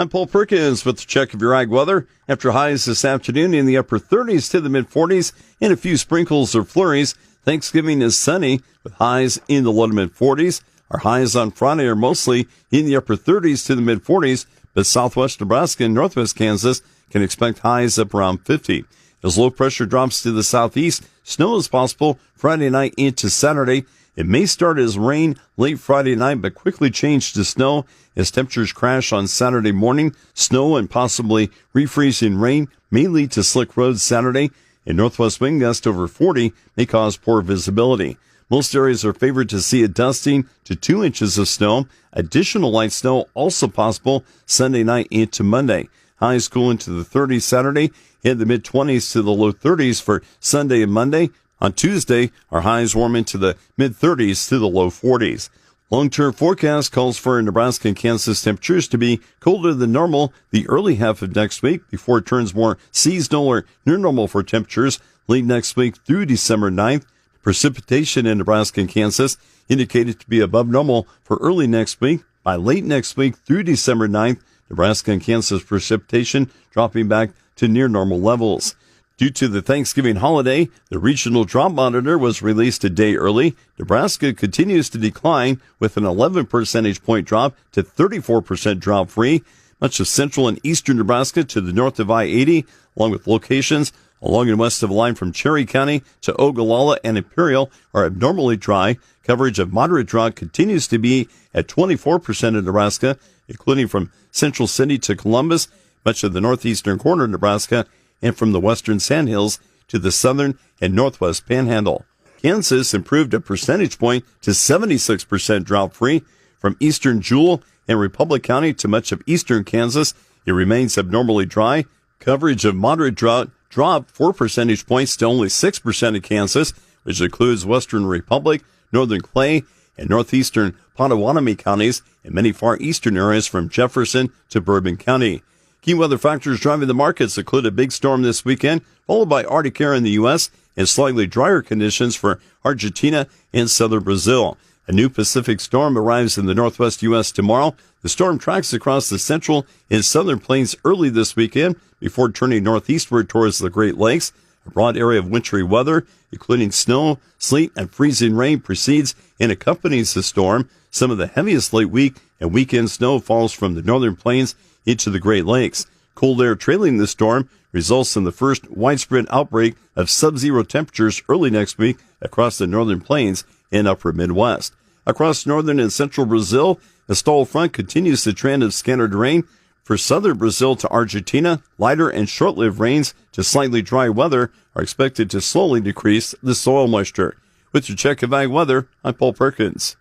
I'm Paul Perkins with a check of your ag weather. After highs this afternoon in the upper 30s to the mid-40s and a few sprinkles or flurries, Thanksgiving is sunny with highs in the low to mid-40s. Our highs on Friday are mostly in the upper 30s to the mid-40s, but southwest Nebraska and northwest Kansas can expect highs up around 50. As low pressure drops to the southeast, snow is possible Friday night into Saturday. It may start as rain late Friday night, but quickly change to snow as temperatures crash on Saturday morning. Snow and possibly refreezing rain may lead to slick roads Saturday, and northwest wind gust over 40 may cause poor visibility. Most areas are favored to see a dusting to 2 inches of snow. Additional light snow also possible Sunday night into Monday. Highs cool into the 30s Saturday, in the mid-20s to the low 30s for Sunday and Monday. On Tuesday, our highs warm into the mid-30s to the low 40s. Long-term forecast calls for Nebraska and Kansas temperatures to be colder than normal the early half of next week before it turns more seasonal or near normal for temperatures late next week through December 9th. Precipitation in Nebraska and Kansas indicated to be above normal for early next week. By late next week through December 9th, Nebraska and Kansas precipitation dropping back to near normal levels. Due to the Thanksgiving holiday, the regional drought monitor was released a day early. Nebraska continues to decline with an 11 percentage point drop to 34% drought free. Much of central and eastern Nebraska to the north of I-80, along with locations along and west of the line from Cherry County to Ogallala and Imperial, are abnormally dry. Coverage of moderate drought continues to be at 24% in Nebraska, including from Central City to Columbus, much of the northeastern corner of Nebraska, and from the western Sandhills to the southern and northwest Panhandle. Kansas improved a percentage point to 76% drought-free. From eastern Jewell and Republic County to much of eastern Kansas, it remains abnormally dry. Coverage of moderate drought dropped 4 percentage points to only 6% in Kansas, which includes western Republic, northern Clay, and northeastern Potawatomi counties, and many far eastern areas from Jefferson to Bourbon County. Key weather factors driving the markets include a big storm this weekend, followed by Arctic air in the U.S. and slightly drier conditions for Argentina and southern Brazil. A new Pacific storm arrives in the northwest U.S. tomorrow. The storm tracks across the central and southern plains early this weekend before turning northeastward towards the Great Lakes. A broad area of wintry weather, including snow, sleet, and freezing rain, precedes and accompanies the storm. Some of the heaviest late week and weekend snow falls from the northern plains into the Great Lakes. Cold air trailing the storm results in the first widespread outbreak of sub-zero temperatures early next week across the northern plains and upper Midwest. Across northern and central Brazil, a stall front continues the trend of scattered rain. For southern Brazil to Argentina, lighter and short-lived rains to slightly dry weather are expected to slowly decrease the soil moisture. With your check of ag weather, I'm Paul Perkins.